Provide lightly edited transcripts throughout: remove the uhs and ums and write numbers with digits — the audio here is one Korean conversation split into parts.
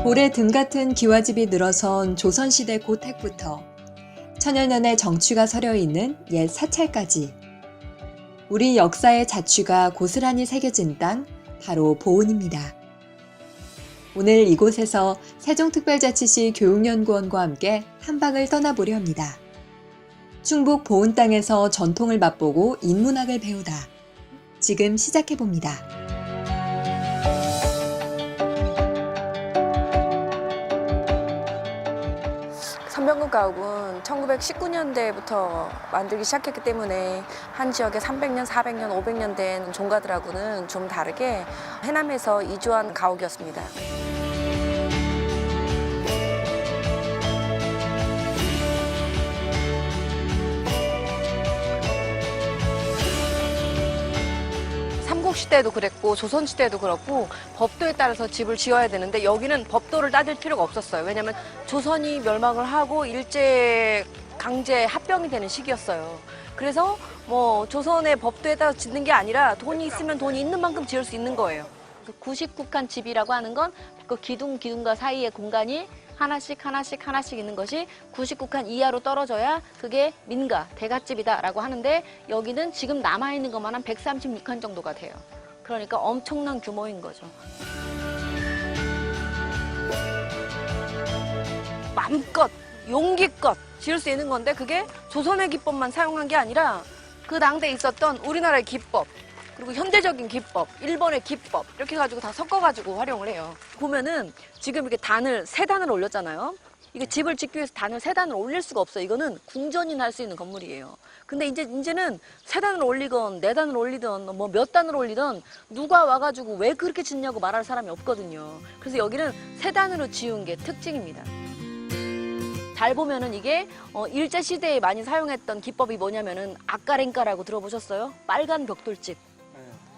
볼에 등 같은 기와집이 늘어선 조선시대 고택부터 천여년의 정취가 서려 있는 옛 사찰까지 우리 역사의 자취가 고스란히 새겨진 땅, 바로 보은입니다. 오늘 이곳에서 세종특별자치시 교육연구원과 함께 탐방을 떠나보려 합니다. 충북 보은 땅에서 전통을 맛보고 인문학을 배우다. 지금 시작해봅니다. 선병국 가옥은 1919년대부터 만들기 시작했기 때문에 한 지역에 300년, 400년, 500년 된 종가들하고는 좀 다르게 해남에서 이주한 가옥이었습니다. 삼국시대에도 그랬고 조선시대에도 그렇고 법도에 따라서 집을 지어야 되는데 여기는 법도를 따질 필요가 없었어요. 왜냐하면 조선이 멸망을 하고 일제 강제 합병이 되는 시기였어요. 그래서 뭐 조선의 법도에 따라 짓는 게 아니라 돈이 있으면 돈이 있는 만큼 지을 수 있는 거예요. 90국한 집이라고 하는 건 그 기둥과 사이의 공간이 하나씩 있는 것이 90국한 이하로 떨어져야 그게 민가, 대갓집이다라고 하는데 여기는 지금 남아있는 것만 한 136칸 정도가 돼요. 그러니까 엄청난 규모인 거죠. 마음껏, 용기껏 지을 수 있는 건데 그게 조선의 기법만 사용한 게 아니라 그 당대에 있었던 우리나라의 기법, 그리고 현대적인 기법, 일본의 기법 이렇게 가지고 다 섞어가지고 활용을 해요. 보면은 지금 이렇게 세 단을 올렸잖아요. 이게 집을 짓기 위해서 단을 3단을 올릴 수가 없어요. 이거는 궁전이나 할 수 있는 건물이에요. 근데 이제는 3단을 올리건 4단을 올리든 뭐 몇 단을 올리든 누가 와가지고 왜 그렇게 짓냐고 말할 사람이 없거든요. 그래서 여기는 3단으로 지은 게 특징입니다. 잘 보면은 이게 일제시대에 많이 사용했던 기법이 뭐냐면은 아까랭까라고 들어보셨어요? 빨간 벽돌집.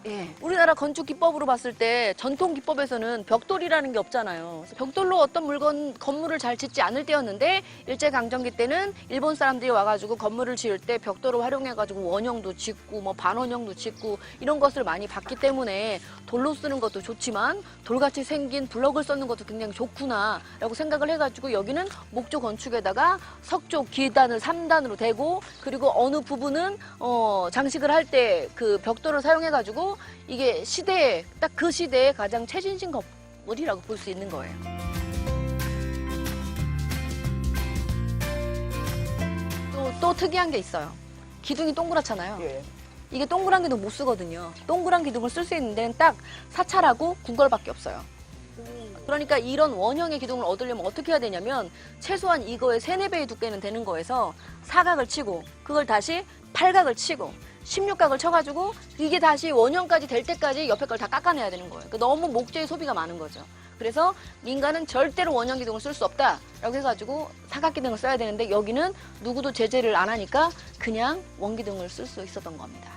예. 우리나라 건축 기법으로 봤을 때 전통 기법에서는 벽돌이라는 게 없잖아요. 그래서 벽돌로 어떤 건물을 잘 짓지 않을 때였는데 일제강점기 때는 일본 사람들이 와가지고 건물을 지을 때 벽돌을 활용해가지고 원형도 짓고 뭐 반원형도 짓고 이런 것을 많이 봤기 때문에 돌로 쓰는 것도 좋지만 돌같이 생긴 블럭을 써는 것도 굉장히 좋구나라고 생각을 해가지고 여기는 목조 건축에다가 석조 기단을 3단으로 대고 그리고 어느 부분은 장식을 할 때 그 벽돌을 사용해가지고 이게 딱 그 시대에 가장 최신식 건물이라고 볼 수 있는 거예요. 또 특이한 게 있어요. 기둥이 동그랗잖아요. 예. 이게 동그란 기둥 못 쓰거든요. 동그란 기둥을 쓸 수 있는 데는 딱 사찰하고 궁궐밖에 없어요. 그러니까 이런 원형의 기둥을 얻으려면 어떻게 해야 되냐면 최소한 이거의 3, 4배의 두께는 되는 거에서 사각을 치고 그걸 다시 8각을 치고 16각을 쳐가지고 이게 다시 원형까지 될 때까지 옆에 걸 다 깎아내야 되는 거예요. 그러니까 너무 목재의 소비가 많은 거죠. 그래서 민가는 절대로 원형 기둥을 쓸 수 없다라고 해가지고 사각 기둥을 써야 되는데 여기는 누구도 제재를 안 하니까 그냥 원기둥을 쓸 수 있었던 겁니다.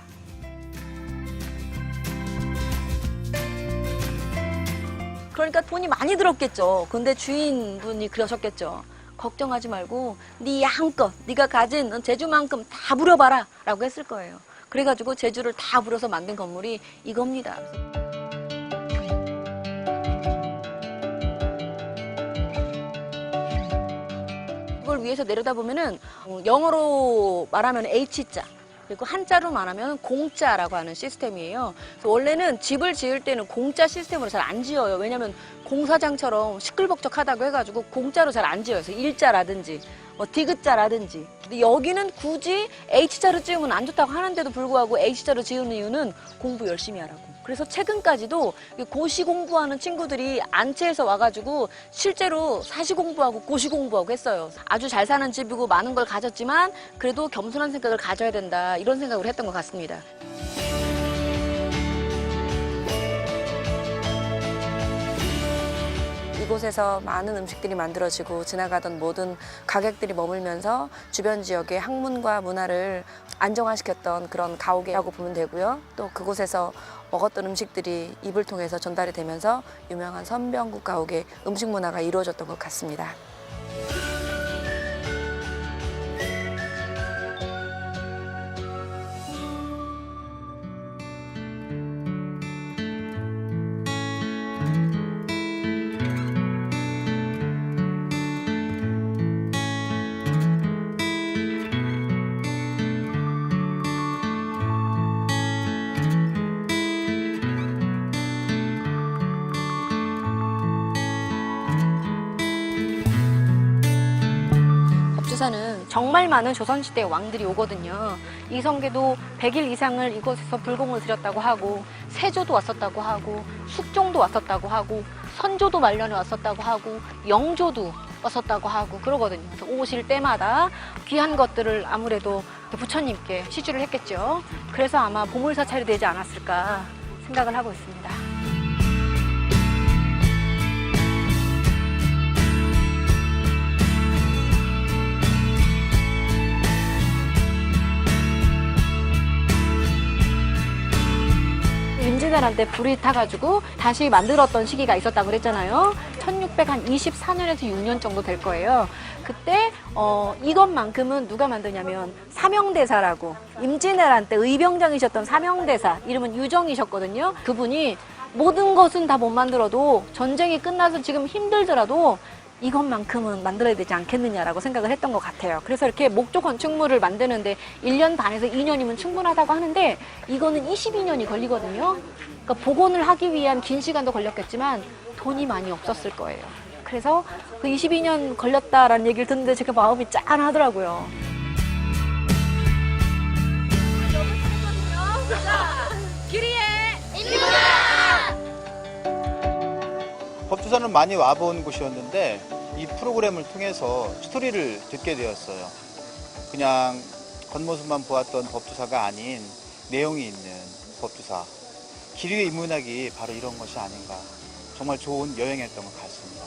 그러니까 돈이 많이 들었겠죠. 근데 주인분이 그러셨겠죠. 걱정하지 말고 네 양껏 네가 가진 재주만큼 다 부려봐라 라고 했을 거예요. 그래가지고 재주를 다 부려서 만든 건물이 이겁니다. 그걸 위에서 내려다보면은 영어로 말하면 H자 그리고 한자로 말하면 공자라고 하는 시스템이에요. 그래서 원래는 집을 지을 때는 공자 시스템으로 잘 안 지어요. 왜냐하면 공사장처럼 시끌벅적하다고 해가지고 공자로 잘 안 지어요. 그래서 일자라든지 디귿자라든지. 근데 여기는 굳이 H자로 지으면 안 좋다고 하는데도 불구하고 H자로 지은 이유는 공부 열심히 하라고. 그래서 최근까지도 고시 공부하는 친구들이 안채에서 와가지고 실제로 사시 공부하고 고시 공부하고 했어요. 아주 잘 사는 집이고 많은 걸 가졌지만 그래도 겸손한 생각을 가져야 된다 이런 생각을 했던 것 같습니다. 이곳에서 많은 음식들이 만들어지고 지나가던 모든 가객들이 머물면서 주변 지역의 학문과 문화를 안정화시켰던 그런 가옥이라고 보면 되고요. 또 그곳에서 먹었던 음식들이 입을 통해서 전달이 되면서 유명한 선병국 가옥의 음식 문화가 이루어졌던 것 같습니다. 이곳에서는 정말 많은 조선시대 왕들이 오거든요. 이성계도 100일 이상을 이곳에서 불공을 들였다고 하고, 세조도 왔었다고 하고, 숙종도 왔었다고 하고, 선조도 말년에 왔었다고 하고, 영조도 왔었다고 하고 그러거든요. 그래서 오실 때마다 귀한 것들을 아무래도 부처님께 시주를 했겠죠. 그래서 아마 보물사찰이 되지 않았을까 생각을 하고 있습니다. 임진왜란 때 불이 타가지고 다시 만들었던 시기가 있었다고 그랬잖아요. 1624년에서 6년 정도 될 거예요. 그때 이것만큼은 누가 만드냐면 사명대사라고, 임진왜란 때 의병장이셨던 사명대사, 이름은 유정이셨거든요. 그분이 모든 것은 다 못 만들어도 전쟁이 끝나서 지금 힘들더라도 이것만큼은 만들어야 되지 않겠느냐라고 생각을 했던 것 같아요. 그래서 이렇게 목조 건축물을 만드는데 1년 반에서 2년이면 충분하다고 하는데 이거는 22년이 걸리거든요. 그러니까 복원을 하기 위한 긴 시간도 걸렸겠지만 돈이 많이 없었을 거예요. 그래서 그 22년 걸렸다라는 얘기를 듣는데 제가 마음이 짠하더라고요. 법주사는 많이 와본 곳이었는데 이 프로그램을 통해서 스토리를 듣게 되었어요. 그냥 겉모습만 보았던 법주사가 아닌 내용이 있는 법주사. 기류의 인문학이 바로 이런 것이 아닌가. 정말 좋은 여행이었던 것 같습니다.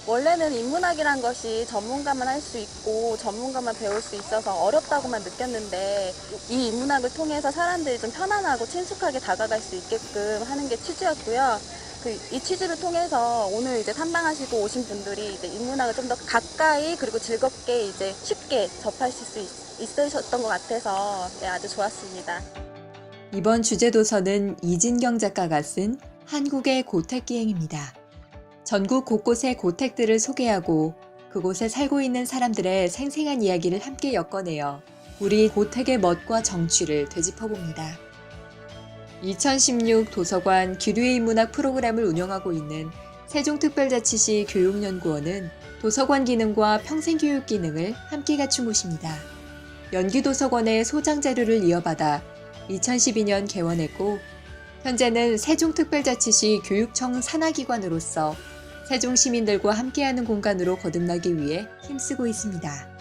원래는 인문학이란 것이 전문가만 할 수 있고 전문가만 배울 수 있어서 어렵다고만 느꼈는데 이 인문학을 통해서 사람들이 좀 편안하고 친숙하게 다가갈 수 있게끔 하는 게 취지였고요. 이 취지를 통해서 오늘 이제 탐방하시고 오신 분들이 이제 인문학을 좀 더 가까이 그리고 즐겁게 이제 쉽게 접하실 수 있으셨던 것 같아서 아주 좋았습니다. 이번 주제 도서는 이진경 작가가 쓴 한국의 고택기행입니다. 전국 곳곳의 고택들을 소개하고 그곳에 살고 있는 사람들의 생생한 이야기를 함께 엮어내어 우리 고택의 멋과 정취를 되짚어봅니다. 2016 도서관 기류의 인문학 프로그램을 운영하고 있는 세종특별자치시 교육연구원은 도서관 기능과 평생교육 기능을 함께 갖춘 곳입니다. 연기도서관의 소장 자료를 이어받아 2012년 개원했고 현재는 세종특별자치시 교육청 산하기관으로서 세종 시민들과 함께하는 공간으로 거듭나기 위해 힘쓰고 있습니다.